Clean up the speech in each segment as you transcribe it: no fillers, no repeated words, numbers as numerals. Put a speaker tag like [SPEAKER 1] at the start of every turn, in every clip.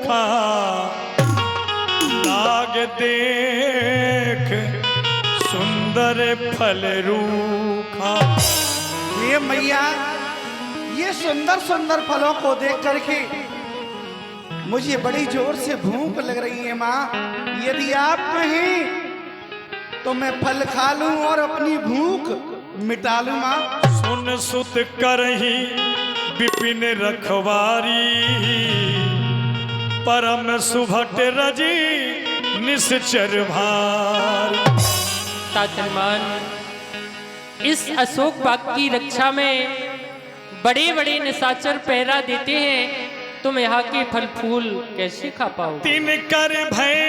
[SPEAKER 1] रूखा लाग देख सुंदर फल रूखा।
[SPEAKER 2] ये मैया, ये सुंदर सुंदर फलों को देख करके मुझे बड़ी जोर से भूख लग रही है माँ। यदि आप कहें तो मैं फल खा लूं और अपनी भूख मिटा लूं माँ।
[SPEAKER 1] सुन सुत करही विपिन रखवारी परम सुभट रजी निश्चर भारी।
[SPEAKER 3] तातमान, इस अशोक बाग की रक्षा में बड़े बड़े निशाचर पहरा देते हैं, तुम यहाँ के फल फूल कैसे खा पाओ?
[SPEAKER 1] तीन कर भय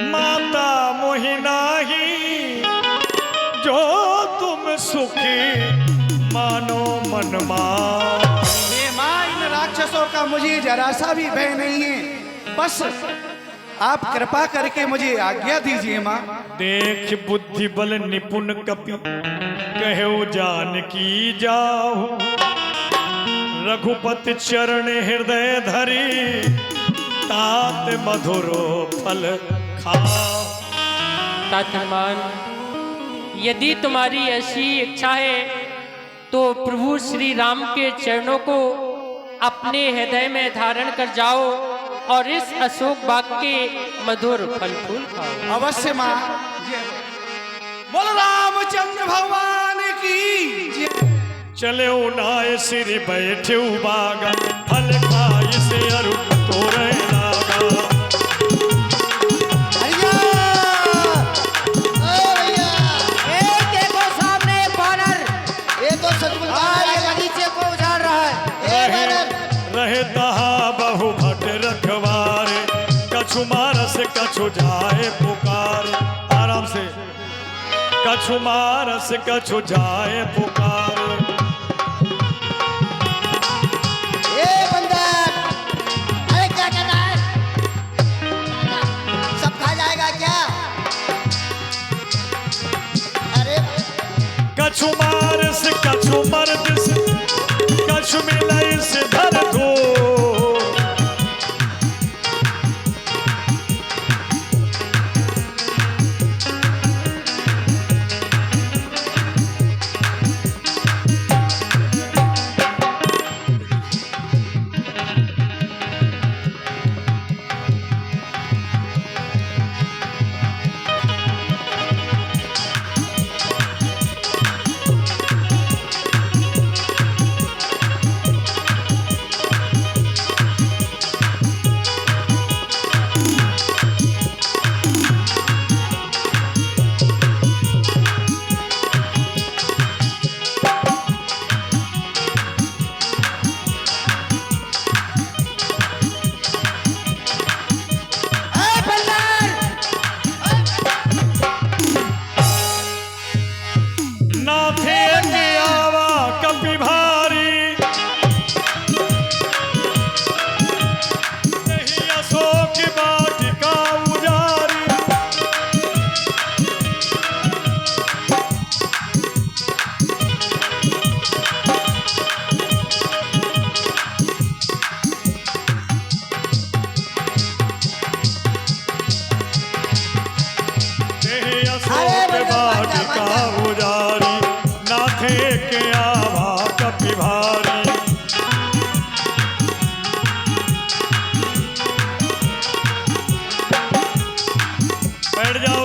[SPEAKER 1] माता मोहिनाही जो तुम सुखी मानो मन मां।
[SPEAKER 2] ये माँ, इन राक्षसों का मुझे जरा सा भी भय नहीं है। बस आप कृपा करके मुझे आज्ञा दीजिए माँ।
[SPEAKER 1] देख बुद्धि बल निपुण कपि कहो जान की जाओ रघुपति चरण हृदय धरी तात मधुरो फल खाओ।
[SPEAKER 3] तातमान, यदि तुम्हारी ऐसी इच्छा है तो प्रभु श्री राम के चरणों को अपने हृदय में धारण कर जाओ और इस अशोक बाग के मधुर फल फूल खाओ।
[SPEAKER 2] अवश्य माँ। बोल रामचंद्र भगवान की जय।
[SPEAKER 1] चले उनाए सिर बैठे बागा फल खाई से अरु तोरे लागा।
[SPEAKER 4] देखो सामने बानर, ये तो सचमुच बगीचे को उजाड़ रहा है।
[SPEAKER 1] रहे तहा बहु भट रखवारे कछु मारस कछु जाए पुकारे। आराम से। कछु मारस कछु जाए पुकारे।
[SPEAKER 4] ये बंदर, अरे क्या कर रहा है? सब खा जाएगा क्या? अरे
[SPEAKER 1] कछु मारस कछु मर्दिस कछु मिलइस धर दो।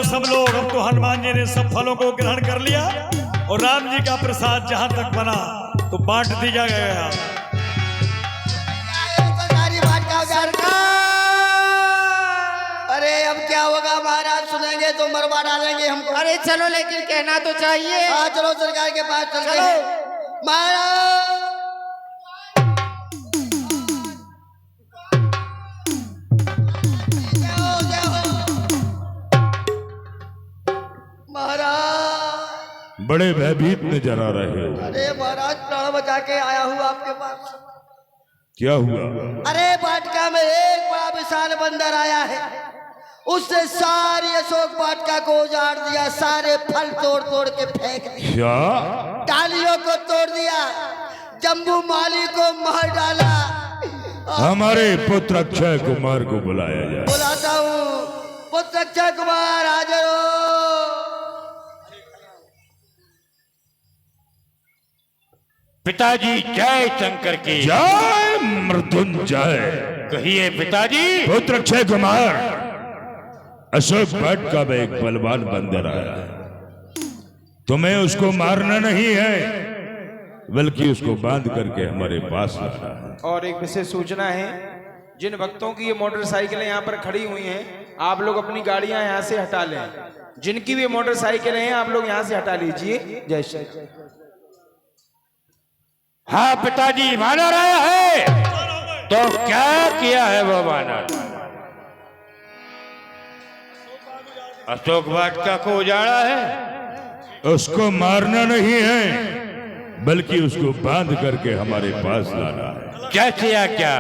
[SPEAKER 1] सब लोग। अब तो हनुमान जी ने सब फलों को ग्रहण कर लिया और राम जी का प्रसाद जहां तक बना तो बांट दिया गया।
[SPEAKER 4] अरे अब क्या होगा महाराज, सुनेंगे तो मरवा डालेंगे हमको। अरे चलो, लेकिन कहना तो चाहिए। हाँ चलो, सरकार के पास चलते हैं महाराज। महाराज
[SPEAKER 5] बड़े भयभीत नजर आ रहे हो।
[SPEAKER 4] अरे महाराज, प्राण बचा के आया हूँ आपके पास।
[SPEAKER 5] क्या हुआ?
[SPEAKER 4] अरे वाटिका में एक बड़ा विशाल बंदर आया है, उसने सारी अशोक वाटिका को उजाड़ दिया, सारे फल तोड़ तोड़ के फेंक दिए,
[SPEAKER 5] क्या?
[SPEAKER 4] डालियों को तोड़ दिया, जम्बू माली को मार डाला,
[SPEAKER 5] हमारे पुत्र अक्षय कुमार को बुलाया जाए।
[SPEAKER 4] बुलाता हूँ। पुत्र अक्षय कुमार हाजिर हो।
[SPEAKER 6] पिताजी जय शंकर की
[SPEAKER 5] जय मृत्युंजय।
[SPEAKER 6] कहिए पिताजी।
[SPEAKER 5] पुत्र अक्षय कुमार अशोक वाटिका में एक बलवान बंदर आया है। तुम्हें उसको मारना नहीं है बल्कि उसको बांध करके हमारे पास लाना है।
[SPEAKER 7] और एक विशेष सूचना है, जिन भक्तों की ये मोटरसाइकिलें यहाँ पर खड़ी हुई हैं, आप लोग अपनी गाड़ियां यहाँ से हटा लें। जिनकी भी मोटरसाइकिलें हैं आप लोग यहाँ से हटा लीजिए। जय श्री राम।
[SPEAKER 6] हाँ पिताजी, वानर आया है। तो क्या किया है वो वानर? अशोक वाटिका को उजाड़ा है।
[SPEAKER 5] उसको मारना नहीं है बल्कि उसको बांध करके हमारे पास लाना है।
[SPEAKER 6] क्या किया क्या?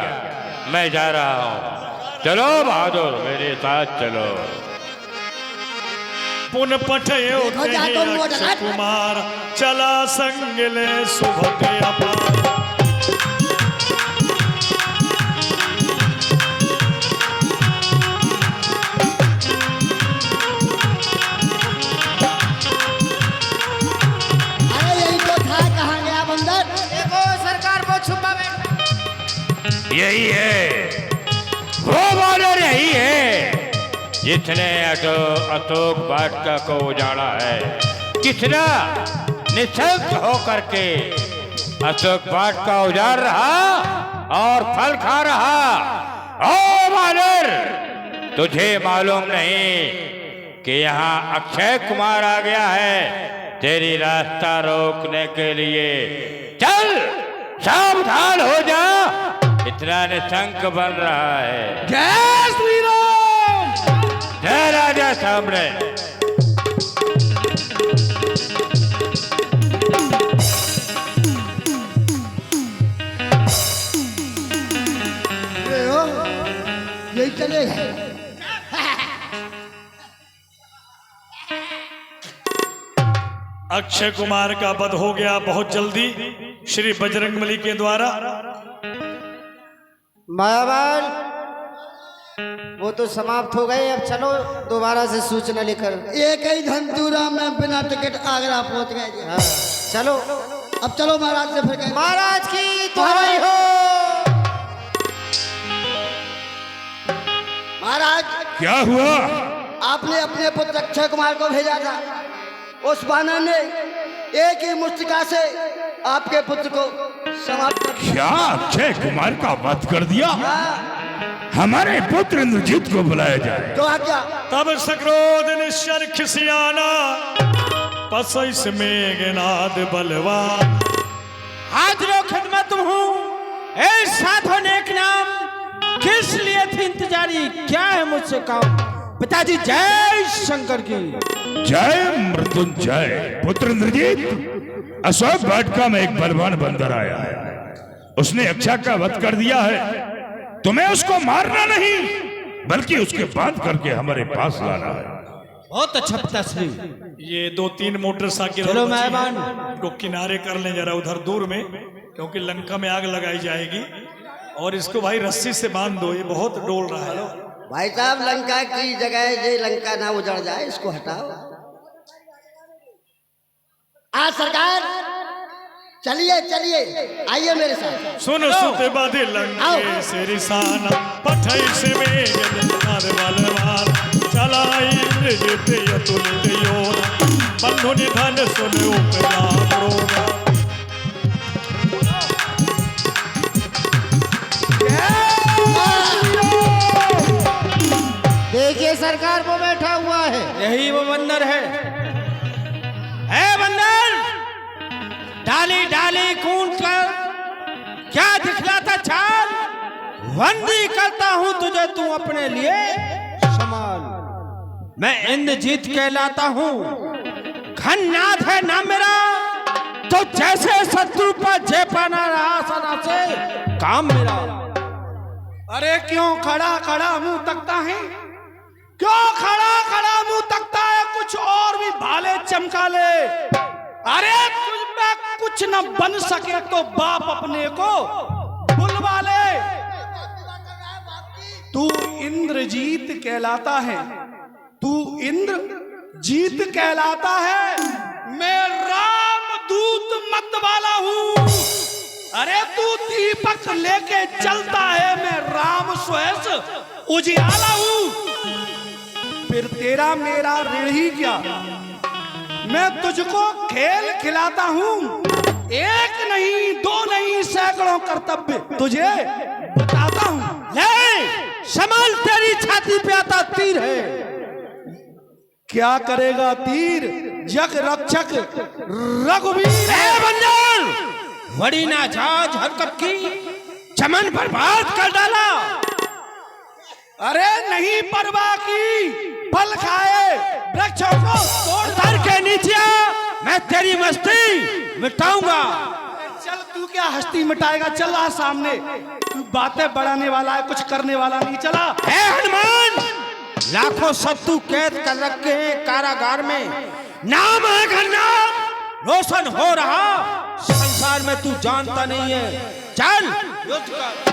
[SPEAKER 6] मैं जा रहा हूँ। चलो बहादुर, मेरे साथ चलो।
[SPEAKER 1] पुन पठयो
[SPEAKER 4] देखो जातो मोटर
[SPEAKER 1] अक्षय कुमार चला संग ले सुभटे अपार।
[SPEAKER 4] अरे यही तो था, कहाँ गया बंदर?
[SPEAKER 3] देखो सरकार वो छुपा बैठा।
[SPEAKER 6] यही है वो वानर, यही है जिसने अशोक वाटिका को उजाड़ा है। कितना निशंक होकर के अशोक वाटिका उजाड़ रहा और फल खा रहा। ओ वानर, तुझे मालूम नहीं कि यहाँ अक्षय कुमार आ गया है तेरी रास्ता रोकने के लिए। चल सावधान हो जा, इतना निशंक बन रहा है।
[SPEAKER 2] जय श्री राम।
[SPEAKER 6] जय राजा सामने।
[SPEAKER 4] यही चले गए।
[SPEAKER 1] अक्षय कुमार का वध हो गया बहुत जल्दी श्री बजरंगबली के द्वारा।
[SPEAKER 8] मायावान, वो तो समाप्त हो गए। अब चलो दोबारा से सूचना लेकर।
[SPEAKER 4] एक ही धनतूरा में बिना टिकट आगरा पहुंच गए जी।
[SPEAKER 8] हाँ, चलो।
[SPEAKER 4] अब चलो महाराज से फिर कहें।
[SPEAKER 8] महाराज की दुहाई हो।
[SPEAKER 4] महाराज,
[SPEAKER 5] क्या हुआ?
[SPEAKER 4] आपने अपने पुत्र अक्षय कुमार को भेजा था। उस वानर ने एक ही मुष्टिका से आपके पुत्र को समाप्त कर दिया।
[SPEAKER 5] क्या अक्षय कुमार का वध कर दिया? हमारे पुत्र इंद्रजीत को बुलाया जाए।
[SPEAKER 4] तो आज्ञा।
[SPEAKER 1] तब सक्रोध निश्चर खिसियाना पसैस मेघनाद बलवान।
[SPEAKER 7] हाजिरो खिदमत हूँ। ए साधो नेक नाम, किस लिए थी इंतजारी? क्या है मुझसे काम? पिताजी जय शंकर की।
[SPEAKER 5] जय मृत्युंजय। पुत्र इंद्रजीत, अशोक वाटिका में एक बलवान बंदर आया है। उसने अक्षय का वध कर दिया है। तुम्हें उसको मारना नहीं बल्कि उसके बांध करके हमारे पास लाना है।
[SPEAKER 7] बहुत अच्छा पिताश्री।
[SPEAKER 1] ये 2-3 मोटरसाइकिल
[SPEAKER 7] चलो मेहमान।
[SPEAKER 1] को किनारे कर लें जरा उधर दूर में, क्योंकि लंका में आग लगाई जाएगी। और इसको भाई रस्सी से बांध दो, ये बहुत डोल रहा है।
[SPEAKER 4] भाई साहब, लंका की जगह ये लंका ना उजड़ जाए, इसको हटाओ। आज सरकार, चलिए चलिए, आइए मेरे साथ।
[SPEAKER 1] सुन सुते बाधे लंके से रिसाना पठई से मेघनाद बलवान। चला इंद्रजीत यतुलित योना बंधु निधन सुन उपरा प्रोगा।
[SPEAKER 8] देखिए सरकार, वो बैठा हुआ है।
[SPEAKER 7] यही वो बंदर है। ए बंदर, डाली डाली कूद कर क्या दिखलाता चाल? वंदी करता हूं तुझे, तू अपने लिए संभाल। मैं इंद्रजीत कहलाता हूं, घननाथ है नाम मेरा। तो जैसे शत्रु पर जे पाना रहा सदा से काम मेरा।
[SPEAKER 2] अरे क्यों खड़ा खड़ा मुंह तकता है? क्यों खड़ा खड़ा मुंह तकता है? कुछ और भी भाले चमका ले। अरे तुझ में कुछ न बन सके तो बाप अपने को बुलवा ले। तू इंद्रजीत कहलाता है, तू इंद्रजीत कहलाता है, मैं रामदूत मत वाला हूँ। अरे तू दीपक लेके चलता है, मैं राम स्वयं उजियाला हूँ। फिर तेरा मेरा ऋण ही क्या, मैं तुझको खेल खिलाता हूँ। एक नहीं, दो नहीं, सैकड़ों कर्तव्य तुझे बताता हूँ।
[SPEAKER 7] ले संभाल, तेरी छाती पे आता तीर है।
[SPEAKER 2] क्या करेगा तीर, जग रक्षक रघुवीर है।
[SPEAKER 7] बंदर, बड़ी नाजायज हरकत की, चमन बर्बाद कर डाला।
[SPEAKER 2] अरे नहीं परवाह की, फल खाए वृक्षों को तोड़
[SPEAKER 7] सर के नीचे आ, मैं तेरी मस्ती मिटाऊंगा।
[SPEAKER 2] चल, तू क्या हस्ती मिटाएगा, चल आ सामने। तू बातें बढ़ाने वाला है, कुछ करने वाला नहीं। चला
[SPEAKER 7] हे हनुमान, लाखों शत्रु कैद कर रखे हैं कारागार में, नाम है घर नाम रोशन हो रहा, संसार में तू जानता नहीं है। चल युद्ध कर।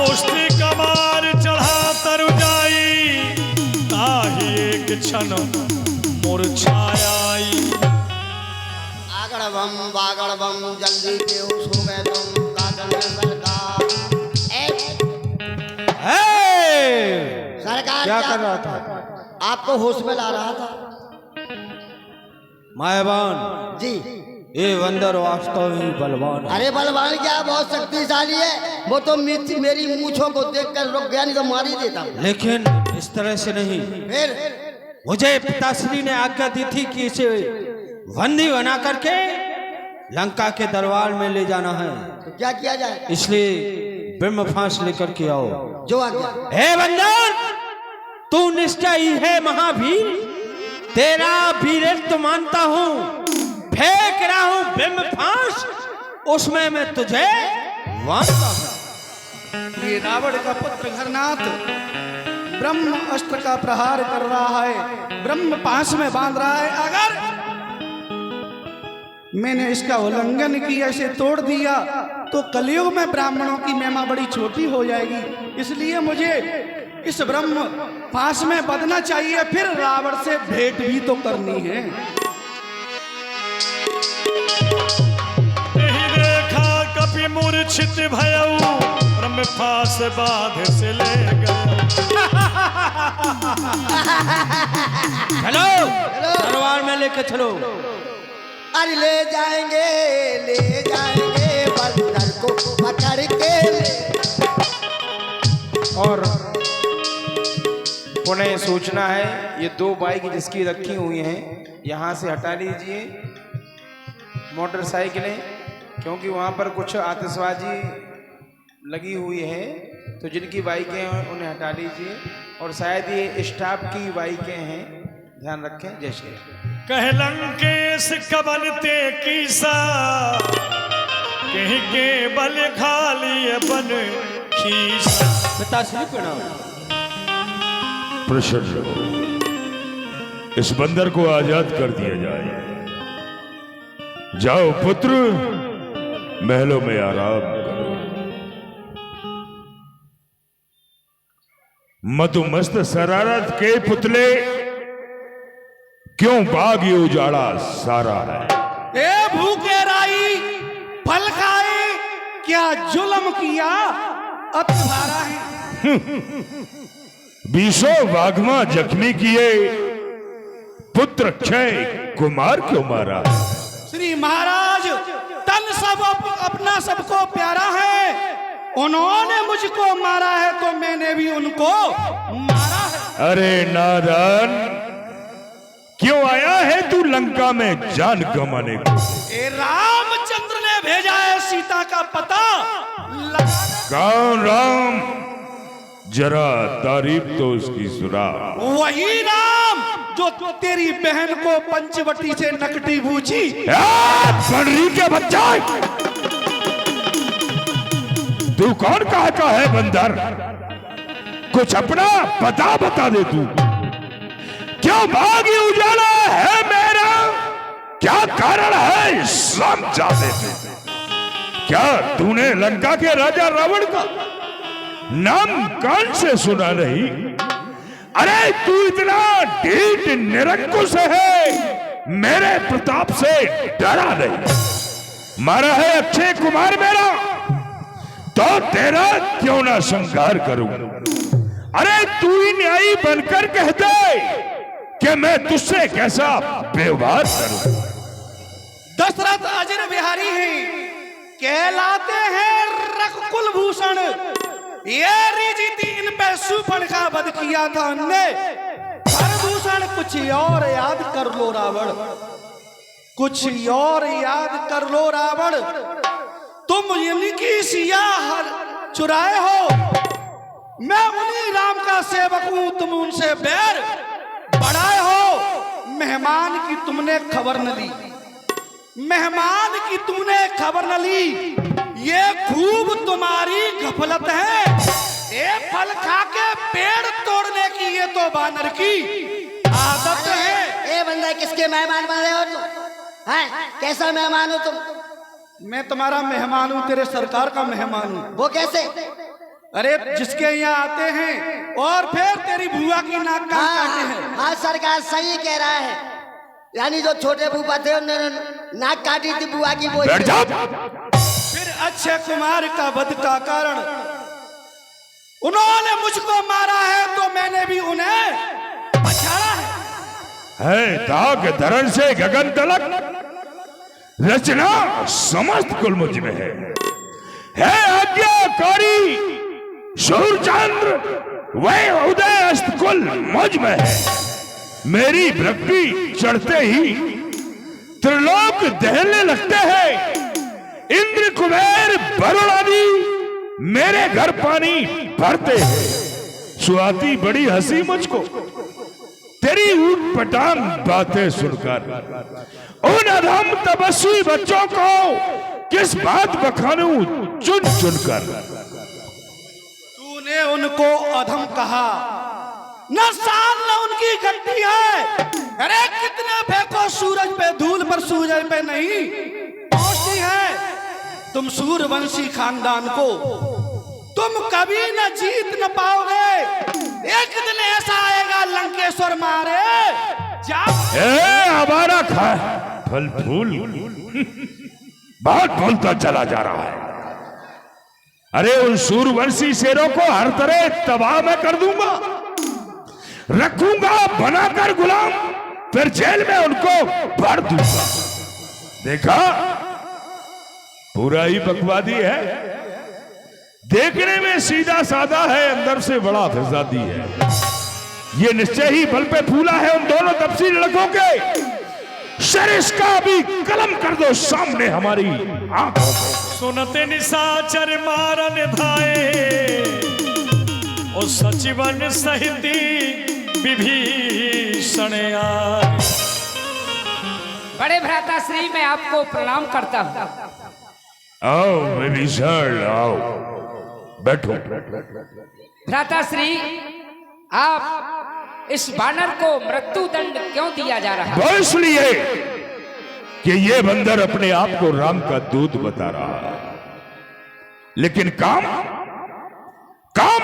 [SPEAKER 1] मुष्टि कमार चढ़ा तरु जाई, ताही एक क्षण मुरझाई।
[SPEAKER 4] आगड़ बम बागड़ बम, जल्दी बेहोश हो गए तुम, काटने सरकार। सरकार
[SPEAKER 7] क्या कर रहा था?
[SPEAKER 4] आपको होश में ला रहा था
[SPEAKER 7] मायावान
[SPEAKER 4] जी।
[SPEAKER 7] ये बंदर वास्तव ही बलवान है।
[SPEAKER 4] अरे बलवान क्या, बहुत शक्तिशाली है। वो तो मेरी मूंछों को देखकर रुक गया, नहीं तो मार ही देता।
[SPEAKER 7] लेकिन इस तरह से नहीं।
[SPEAKER 4] फिर
[SPEAKER 7] मुझे पिताश्री ने आज्ञा दी थी कि इसे बंदी बना करके लंका के दरबार में ले जाना है।
[SPEAKER 4] तो क्या किया जाए?
[SPEAKER 7] इसलिए ब्रह्म फांस लेकर के आओ।
[SPEAKER 4] जो आज्ञा।
[SPEAKER 7] हे बंदर, तू निश्चय है महावीर, तेरा वीरत्व मानता हूँ, फेंक रहा हूँ ब्रह्म फांस, उसमें मैं तुझे मानता हूँ।
[SPEAKER 2] ये रावण का पुत्र घरनाथ ब्रह्म अस्त्र का प्रहार कर रहा है, ब्रह्म पास में बांध रहा है। अगर मैंने इसका उल्लंघन किया, इसे तोड़ दिया, तो कलयुग में ब्राह्मणों की महिमा बड़ी छोटी हो जाएगी। इसलिए मुझे इस ब्रह्म पास में बंधना चाहिए, फिर रावण से भेंट भी तो करनी है।
[SPEAKER 1] यही देखा कपि मूर्छित भयऊ, ब्रह्म फास बाध से ले गए।
[SPEAKER 7] चलो दरबार में लेके चलो।
[SPEAKER 4] अरे ले जाएंगे बंदर को पकड़ के।
[SPEAKER 9] और पुनः सूचना है, ये 2 बाइक जिसकी रखी हुई हैं यहाँ से हटा लीजिए मोटरसाइकिलें, क्योंकि वहाँ पर कुछ आतिशबाजी लगी हुई है, तो जिनकी बाइकें हैं उन्हें हटा लीजिए। और शायद ये स्टाफ की बाइकें हैं, ध्यान रखें। जय श्री राम।
[SPEAKER 1] कह लंकेश कबनते कीसा, कहीं के बल खाली बन खीसा।
[SPEAKER 7] पिताश्री प्रणाम।
[SPEAKER 5] प्रसन्न हो, इस बंदर को आजाद कर दिया जाए। जाओ पुत्र, महलों में आराम करो। मधुमस्त शरारत के पुतले, क्यों बाग ये उजाड़ा सारा है।
[SPEAKER 2] ए भूखे राई, फल खाए, क्या जुल्म किया, अब तुम्हारा है।
[SPEAKER 5] बीसों वाघमा जख्मी किए, पुत्र क्षय कुमार क्यों मारा।
[SPEAKER 2] श्री महाराज, तन सब अपना सबको प्यारा है, उन्होंने मुझको मारा है तो मैंने भी उनको मारा है।
[SPEAKER 5] अरे नादान, क्यों आया है तू लंका में जान गंवाने को।
[SPEAKER 2] ए रामचंद्र ने भेजा है सीता का पता लगाने।
[SPEAKER 5] कौन राम, जरा तारीफ तो उसकी सुना।
[SPEAKER 2] वही राम जो तेरी बहन को पंचवटी से नकटी बूझी।
[SPEAKER 5] बनरी के बच्चा, तू कौन कहता है बंदर। कुछ अपना बता दे तू। क्यों भागी उजाला है मेरा, क्या कारण है समझा दे तू। क्या तूने लंका के राजा रावण का नाम कान से सुना नहीं? अरे तू इतना ढीठ निरंकुश है, मेरे प्रताप से डरा नहीं। मारा है अक्षय कुमार मेरा, तो तेरा क्यों ना संहार करूं। अरे तू ही न्यायी बनकर कह दे कि मैं तुझसे कैसा व्यवहार करूं।
[SPEAKER 2] दशरथ अजर बिहारी हैं, कहलाते हैं रघुकुल भूषण। ये रीति इन पे सुपन का वध किया था हमने। भूषण कुछ और याद कर लो रावण, कुछ और याद कर लो रावण। तुम इनकी सिया चुराए हो, मैं उन्हीं राम का सेवक हूं, तुम उनसे बैर बढ़ाए हो। मेहमान की तुमने खबर न ली, मेहमान की तुमने खबर न ली, ये खूब तुम्हारी गफलत है। ये फल खा के पेड़ तोड़ने की ये तो बानर की आदत है।
[SPEAKER 4] ए बंदा, किसके मेहमान बन रहे हो तुम? हैं? कैसा मेहमान हो तुम?
[SPEAKER 2] मैं तुम्हारा मेहमान हूँ, तेरे सरकार का मेहमान हूँ।
[SPEAKER 4] वो कैसे?
[SPEAKER 2] अरे जिसके यहाँ आते हैं और फिर तेरी बुआ की नाक काटते हैं।
[SPEAKER 4] हाँ सरकार सही कह रहा है, यानी जो छोटे बुआ थे उन्होंने नाक काटी थी बुआ की, वो
[SPEAKER 5] बैठ जा।
[SPEAKER 2] फिर अक्षय कुमार का वध का कारण उन्होंने मुझको मारा है, तो मैंने भी उन्हें बचाया
[SPEAKER 5] है। दाग धरण से गगन तलक, रचना समस्त कुल मुझ में है आज्ञाकारी सूर्यचंद्र, वह उदय अस्त कुल मुझ में है। मेरी भक्ति चढ़ते ही त्रिलोक दहलने लगते हैं। इंद्र कुबेर वरुण आदि मेरे घर पानी भरते हैं। सुहाती बड़ी हंसी मुझको तेरी ऊट पटांग बातें सुनकर। उन अधम तपस्वी बच्चों को किस बात बखानूं चुन चुनकर।
[SPEAKER 2] तूने उनको अधम कहा, न साल न उनकी गलती है। अरे कितने फेंको सूरज पे धूल, पर सूरज पे नहीं पहुंचती है। तुम सूर्यवंशी खानदान को तुम कभी न जीत न पाओगे। एक दिन ऐसा आएगा लंकेश्वर मारे
[SPEAKER 5] हमारा खा फल फूल बहुत बोलता चला जा रहा है। अरे उन सूर्यवंशी शेरों को हर तरह तबाह मैं कर दूंगा, रखूंगा बनाकर गुलाम, फिर जेल में उनको भर दूंगा। देखा, पूरा ही बकवादी है, देखने में सीधा साधा है, अंदर से बड़ा फसादी है। ये निश्चय ही बल पे फूला है उन दोनों तपसी लड़कों के। सर इसका भी कलम कर दो सामने हमारी आंखों में।
[SPEAKER 1] सुनते निशाचर मारन धाए, ओ सचिवन सहित विभीषण आए।
[SPEAKER 10] बड़े भ्राता श्री, मैं आपको प्रणाम करता हूँ।
[SPEAKER 5] आओ विभीषण आओ, बैठो।
[SPEAKER 10] भ्राता श्री, आप इस बानर को मृत्यु दंड क्यों दिया जा रहा है?
[SPEAKER 5] वो इसलिए कि ये बंदर अपने आप को राम का दूत बता रहा है, लेकिन काम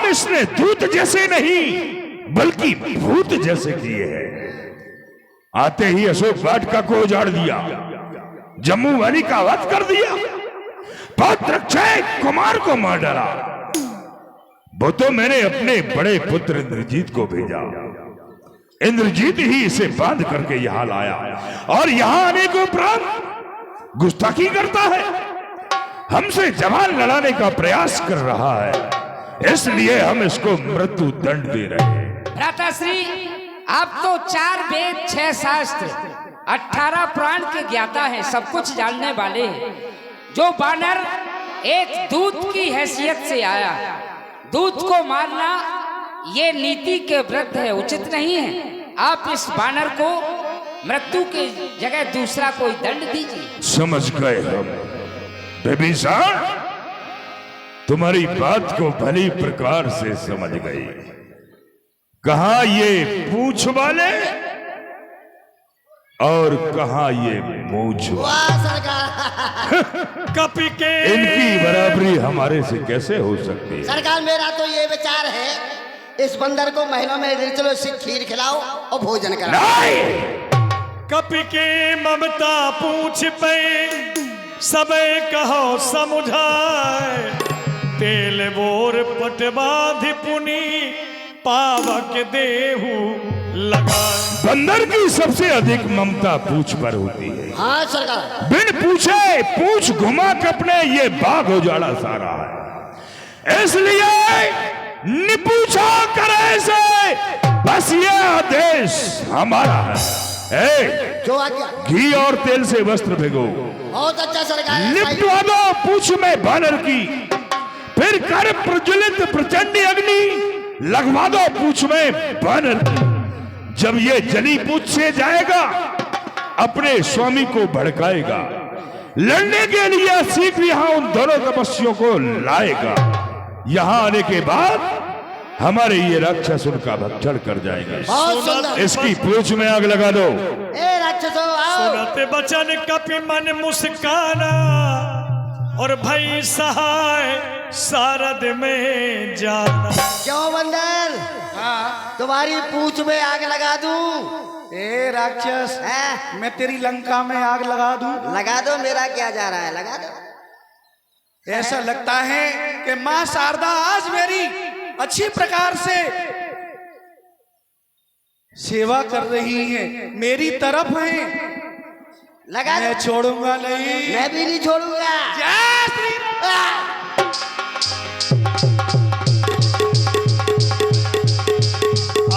[SPEAKER 5] इसने दूत जैसे नहीं बल्कि भूत जैसे किए हैं। आते ही अशोक वाटिका को उजाड़ दिया, जम्मू वाली का वध कर दिया, पौत्र अक्षय कुमार को मार डाला। वो तो मैंने अपने बड़े पुत्र इंद्रजीत को भेजा, इंद्रजीत ही इसे बांध करके यहां लाया, और यहां आने के उपरांत गुस्ताखी करता है, हमसे जवान लड़ाने का प्रयास कर रहा है, इसलिए हम इसको मृत्यु दंड दे रहे हैं।
[SPEAKER 10] भ्राता श्री, आप तो 4 वेद 6 शास्त्र 18 पुराण के ज्ञाता हैं, सब कुछ जानने वाले हैं। जो बानर एक दूत की हैसियत से आया, दूत को मारना ये नीति के विरुद्ध है, उचित नहीं है। आप इस बानर को मृत्यु की जगह दूसरा कोई दंड दीजिए।
[SPEAKER 5] समझ गए हम विभीषण, तुम्हारी बात को भली प्रकार से समझ गई। कहां ये पूछ वाले और कहां ये मूछ वाले?
[SPEAKER 4] वाह सरकार।
[SPEAKER 1] कपि के
[SPEAKER 5] इनकी बराबरी हमारे से कैसे हो सकती है?
[SPEAKER 4] सरकार मेरा तो ये विचार है, इस बंदर को महीनों में ले चलो, इससे खीर खिलाओ और भोजन कराओ।
[SPEAKER 1] कपि के ममता पूछ पे सबे कहो समुझाए, तेल बोर पटबाधि पुनी पावक देहु लगाए।
[SPEAKER 5] बंदर की सबसे अधिक ममता पूछ पर होती है।
[SPEAKER 4] हाँ सरकार।
[SPEAKER 5] बिन पूछे पूछ घुमा के अपने ये बाघ उजाड़ा सारा है, इसलिए निपूछा करे से बस ये आदेश हमारा है।
[SPEAKER 4] जो आज्ञा।
[SPEAKER 5] घी और तेल से वस्त्र भिगो,
[SPEAKER 4] बहुत अच्छा सरकार।
[SPEAKER 5] लिपटवा दो पूछ में बानर की, फिर कर प्रज्वलित प्रचंड अग्नि लगवा दो पूछ में बानर की। जब ये जली पूछ से जाएगा अपने स्वामी को भड़काएगा, लड़ने के लिए शीघ्र यहां उन दोनों तपस्वियों को लाएगा। यहां आने के बाद हमारे ये राक्षस उनका भक्षण कर जाएगा।
[SPEAKER 4] बहुत सुंदर।
[SPEAKER 5] इसकी पूछ में आग लगा दो।
[SPEAKER 4] ए राक्षसों आओ।
[SPEAKER 1] सुनते बचन कपि मन मुस्काना, और भई सहाय सारद में जाना।
[SPEAKER 4] क्यों बंदर?
[SPEAKER 2] हाँ।
[SPEAKER 4] तुम्हारी पूछ में आग लगा दूं?
[SPEAKER 2] ए राक्षस, मैं तेरी लंका में आग लगा दूं?
[SPEAKER 4] लगा दो, मेरा क्या जा रहा है, लगा दो।
[SPEAKER 2] ऐसा लगता है कि माँ शारदा आज मेरी अच्छी प्रकार से सेवा कर रही है, मेरी तरफ है।
[SPEAKER 4] लगा
[SPEAKER 2] मैं
[SPEAKER 4] दो।
[SPEAKER 2] छोड़ूंगा नहीं।
[SPEAKER 4] मैं भी नहीं छोड़ूंगा।
[SPEAKER 2] जय श्री राम।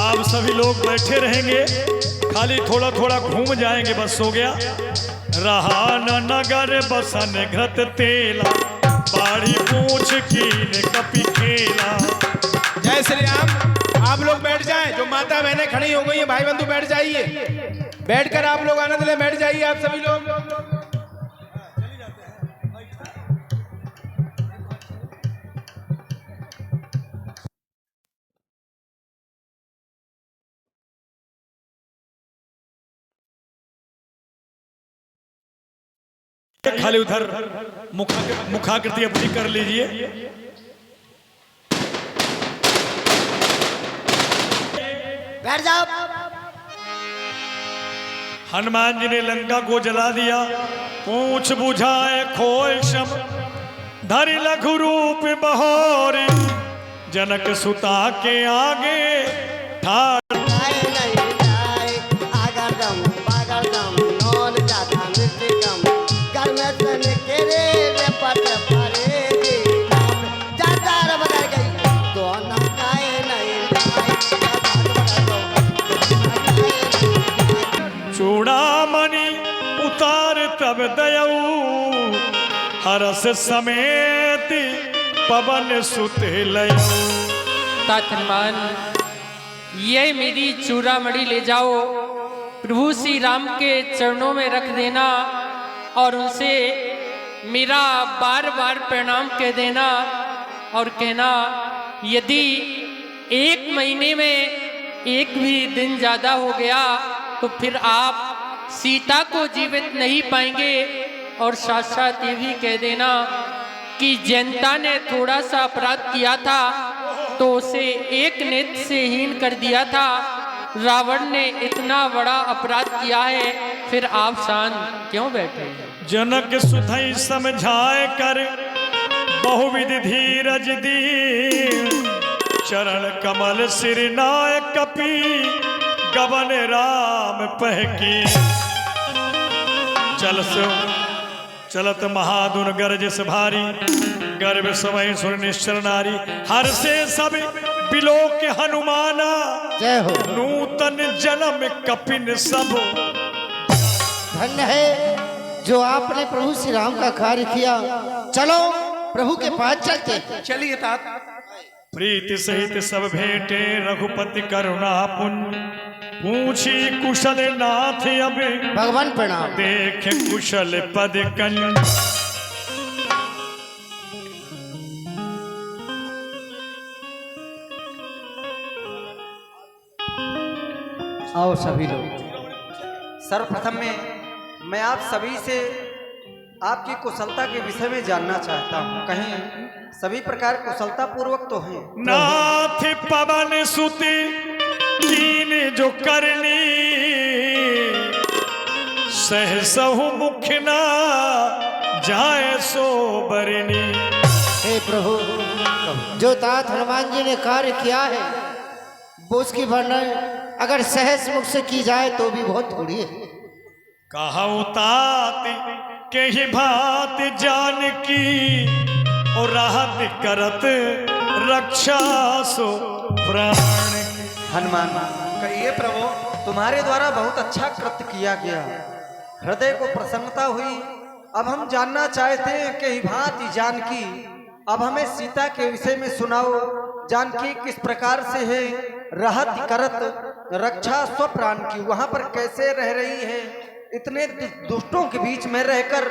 [SPEAKER 1] आप सभी लोग बैठे रहेंगे, खाली थोड़ा थोड़ा घूम जाएंगे, बस हो गया। रहा न नगर बसन घृत तेला, बाड़ी पूछ कीन कपि खेला।
[SPEAKER 9] जय श्री राम। आप लोग बैठ जाएं, जो माता बहनें खड़ी हो गई हैं, भाई बंधु बैठ जाइए, बैठकर आप लोग आनंद ले, बैठ जाइए आप सभी लोग।
[SPEAKER 1] खाली उधर मुखाकृति अपनी कर लीजिए।
[SPEAKER 4] बैठ जाओ।
[SPEAKER 1] हनुमान जी ने लंका को जला दिया, पूछ बुझाए खोए शम, धरि लघु रूप बहोरी, जनक सुता के आगे ठाड़।
[SPEAKER 4] आए नहीं जाए, आगर दम, बागर दम, नौन जाता नृत्य कम, घर में तन के रे पट परे दी नाम, जाता रब कर गई, दोनों आए नहीं जाए,
[SPEAKER 1] चूड़ामणि उतार तब दयऊ, हरस समेत पवन सुत लयऊ।
[SPEAKER 3] तात हनुमान, ये मेरी चूड़ामणि ले जाओ, प्रभु श्री राम के चरणों में रख देना और उनसे मेरा बार बार प्रणाम कह देना और कहना, यदि 1 महीने में एक भी दिन ज्यादा हो गया तो फिर आप सीता को जीवित नहीं पाएंगे। और साथ साथ ये भी कह देना कि जनता ने थोड़ा सा अपराध किया था तो उसे एक नेत्र से हीन कर दिया था, रावण ने इतना बड़ा अपराध किया है, फिर आप शांत क्यों बैठे हैं?
[SPEAKER 1] जनक सुधई समझाए कर, बहुविधि धीरज दी, चरण कमल सिर नाय कपि, गबन राम पहकी। चलत महादुन गरज भारी, गर्भ समय सुर निश्चर नारी, हर से सब बिलो के हनुमाना,
[SPEAKER 8] जय हो।
[SPEAKER 1] नूतन जन्म कपिन सब।
[SPEAKER 8] धन्य है जो आपने प्रभु श्री राम का कार्य किया। चलो प्रभु के पास चलते हैं।
[SPEAKER 2] चलिए तात।
[SPEAKER 1] प्रीति सहित सब भेंटे, रघुपति करुणा पुण्य, पूछी कुशल नाथ अब,
[SPEAKER 8] भगवान प्रणाम।
[SPEAKER 1] देख कुशल पद कन।
[SPEAKER 2] आओ सभी लोग।
[SPEAKER 11] सर्वप्रथम में मैं आप सभी से आपकी कुशलता के विषय में जानना चाहता हूँ। कहीं सभी प्रकार कुशलता पूर्वक तो हैं?
[SPEAKER 1] नाथ पवन सुति कीन जो करनी, सहसहु मुख ना जाए सो बरनी।
[SPEAKER 8] हे प्रभु, जो तात हनुमान जी ने कार्य किया है वो उसकी वर्णन अगर सहज मुख से की जाए तो भी बहुत थोड़ी है।
[SPEAKER 1] कहु तात के ही भात जान की, और राहत करत रक्षा सो प्राण।
[SPEAKER 11] हनुमान,
[SPEAKER 2] कहिए प्रभु।
[SPEAKER 11] तुम्हारे द्वारा बहुत अच्छा कृत्य किया गया, हृदय को प्रसन्नता हुई। अब हम जानना चाहते हैं कि ही भांति जानकी, अब हमें सीता के विषय में सुनाओ। जानकी किस प्रकार से है, रहत करत रक्षा स्व प्राण की, वहां पर कैसे रह रही है, इतने दुष्टों के बीच में रहकर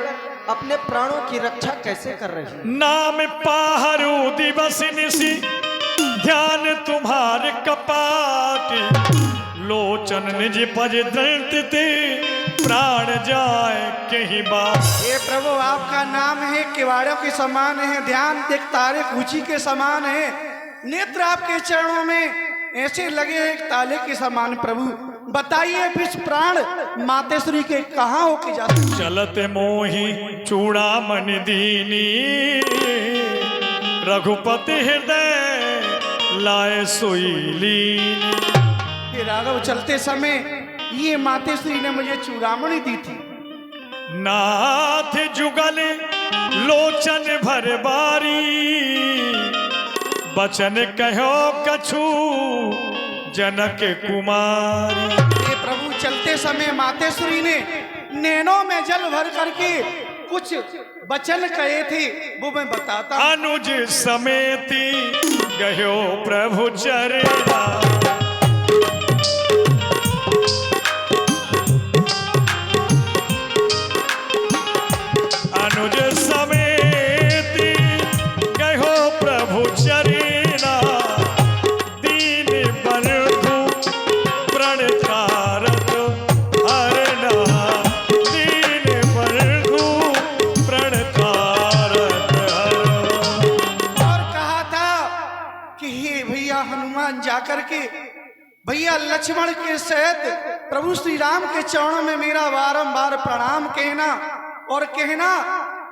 [SPEAKER 11] अपने प्राणों की रक्षा कैसे कर रही है।
[SPEAKER 1] नाम पाहरू दिवस निसी, ध्यान तुम्हारे कपाट, लोचन निज पज दंतते, प्राण जाए कहीं बात।
[SPEAKER 2] हे प्रभु, आपका नाम है किवाड़ों के समान है, ध्यान देख तारे कुची के समान है, नेत्र आपके चरणों में ऐसे लगे हैं ताले के समान। प्रभु बताइए, विष प्राण मातेश्वरी के कहाँ होके जाते?
[SPEAKER 1] चलत मोही चूड़ामन दीनी, रघुपति हृदय लाए सोई लीनी।
[SPEAKER 2] हे राघव, चलते समय ये मातेश्वरी ने मुझे चूड़ामणि दी थी।
[SPEAKER 1] नाथ जुगल लोचन भर बारी, बचन कहो कछु जनक कुमारी।
[SPEAKER 2] ये प्रभु, चलते समय मातेश्वरी ने नैनों में जल भर करके कुछ वचन कहे थे, वो मैं बताता हूं।
[SPEAKER 1] अनुज समेती गयो प्रभु चरणा, अनुज समेती गयो प्रभु चरणा, दीन बंधु प्रण कारत हरना, दीन बंधु प्रण कारत हरना।
[SPEAKER 2] और कहा था कि हे भैया हनुमान जाकर के भैया लक्ष्मण के सहित प्रभु श्री राम के चरणों में मेरा बारंबार प्रणाम कहना, और कहना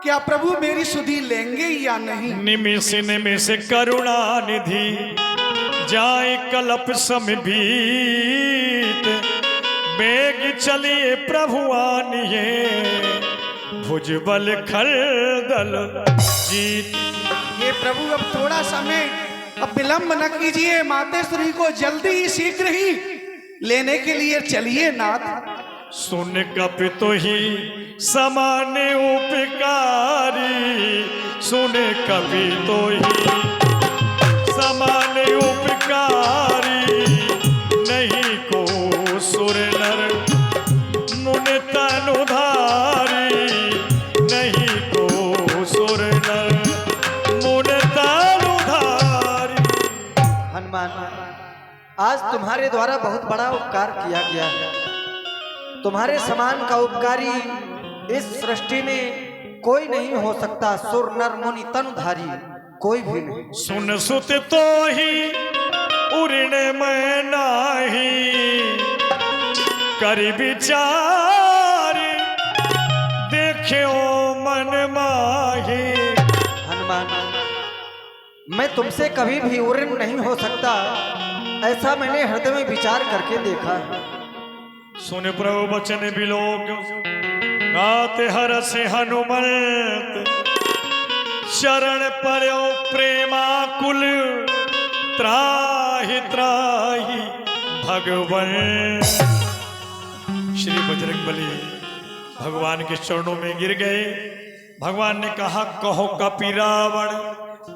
[SPEAKER 2] क्या प्रभु मेरी सुधि लेंगे या नहीं।
[SPEAKER 1] निमिष निमिष करुणा निधि, जाए कल्प समीत, बेग चलिए प्रभु आनिए, भुजबल खरदल जीत।
[SPEAKER 2] ये प्रभु अब थोड़ा समय अब विलंब न कीजिए, मातेश्वरी को जल्दी ही शीघ्र ही लेने के लिए चलिए नाथ।
[SPEAKER 1] सुन कपितो ही समान उपकारी, सुने कपितो ही समान उपकारी, नहीं को सुर नर मुन तनुधारी, नहीं को सुर नर मुन तनुधारी।
[SPEAKER 11] हनुमान, आज तुम्हारे द्वारा बहुत बड़ा उपकार किया गया है। तुम्हारे समान का उपकारी इस सृष्टि में कोई नहीं हो सकता। सुर नर मुनि तनुधारी कोई भी नहीं।
[SPEAKER 1] सुन सुत तो ही उड़न में नाही, कर विचार देख्यो मन माही।
[SPEAKER 11] हनुमान, मैं तुमसे कभी भी उड़न नहीं हो सकता, ऐसा मैंने हृदय में विचार करके देखा है।
[SPEAKER 1] सुन प्रभु बचन बिलोक, गाते हरस हनुमंत, शरण पर्यो प्रेमाकुल, त्राहि त्राहि भगवन। श्री बजरंगबली भगवान के चरणों में गिर गए। भगवान ने कहा, कहो कपि रावण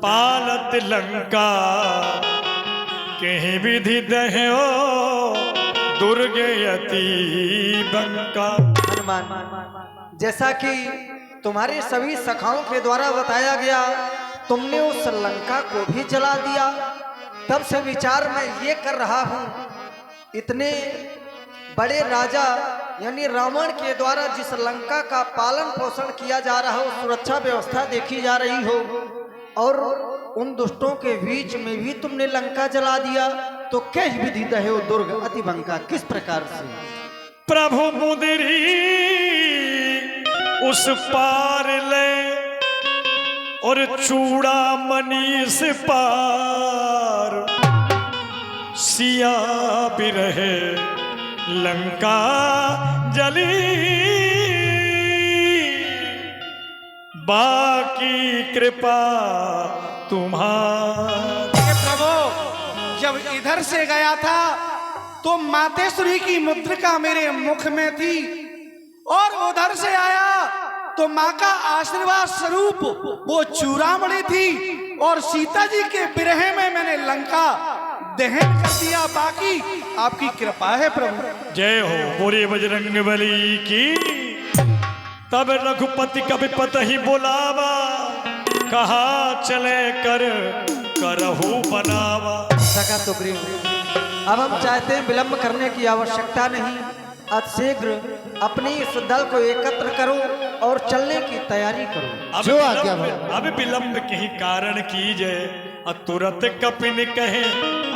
[SPEAKER 1] पालत लंका, कहीं विधि दह्यो दुर्गयति बंका।
[SPEAKER 11] हनुमान, जैसा कि तुम्हारे सभी सखाओं के द्वारा बताया गया, तुमने उस लंका को भी जला दिया। तब से विचार मैं ये कर रहा हूँ, इतने बड़े राजा यानी रावण के द्वारा जिस लंका का पालन पोषण किया जा रहा हो, सुरक्षा व्यवस्था देखी जा रही हो, और उन दुष्टों के बीच में भी तुमने लंका जला दिया, तो कैस विधि दहे दुर्ग अति बंका, किस प्रकार से?
[SPEAKER 1] प्रभु मुदरी उस पार ले और चूड़ामणि से पार, सिया भी रहे लंका जली, बाकी कृपा तुम्हारी।
[SPEAKER 2] प्रभु जब इधर से गया था तो मातेश्वरी की मुद्रिका मेरे मुख में थी, और उधर से आया तो माँ का आशीर्वाद स्वरूप वो चूड़ामणि थी, और सीता जी के विरह में मैंने लंका दहन कर दिया, बाकी आपकी कृपा है प्रभु।
[SPEAKER 1] जय हो बोरे बजरंग बली की। तब रघुपति कभी पत ही बुलावा, कहा चले कर करहु बनावा।
[SPEAKER 11] सका तो प्रेम, अब हम चाहते हैं विलंब करने की आवश्यकता नहीं, अतिशीघ्र अपनी इस दल को एकत्र करो और चलने की तैयारी करो।
[SPEAKER 8] जो आज्ञा हो।
[SPEAKER 1] अब विलंब के ही कारण कीजिए, तुरंत कपिन कहे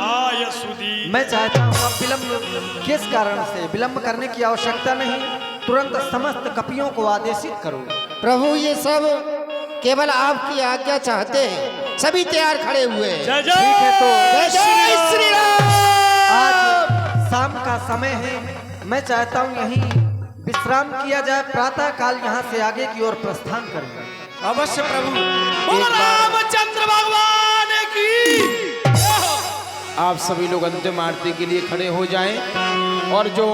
[SPEAKER 1] आय सुधी।
[SPEAKER 11] मैं चाहता हूँ अब विलंब किस कारण से? विलंब करने की आवश्यकता नहीं, तुरंत समस्त कपियों को आदेशित करो।
[SPEAKER 8] प्रभु ये सब केवल आपकी आज्ञा चाहते हैं, सभी तैयार खड़े हुए हैं।
[SPEAKER 1] जय
[SPEAKER 11] ठीक है तो
[SPEAKER 8] जय जय श्री राम।
[SPEAKER 11] आज शाम का समय है, मैं चाहता हूँ यहीं विश्राम किया जाए, प्रातः काल यहाँ से आगे की ओर प्रस्थान करें।
[SPEAKER 2] अवश्य प्रभु। बोलो रामचंद्र भगवान की।
[SPEAKER 9] आप सभी लोग अंतिम आरती के लिए खड़े हो जाएं, और जो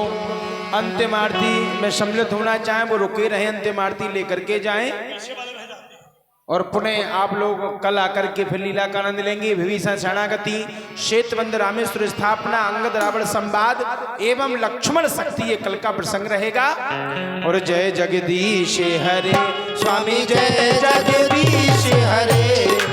[SPEAKER 9] अंतिम आरती में सम्मिलित होना चाहें वो रुके रहें, अंतिम आरती लेकर के जाएं, और पुनः आप लोग कल आकर के फिर लीला का आनंद लेंगे। विभीषण शरणागति, श्वेतबंध रामेश्वर स्थापना, अंगद रावण संवाद एवं लक्ष्मण शक्ति, ये कल का प्रसंग रहेगा। और जय जगदीश हरे स्वामी, जय जगदीश हरे।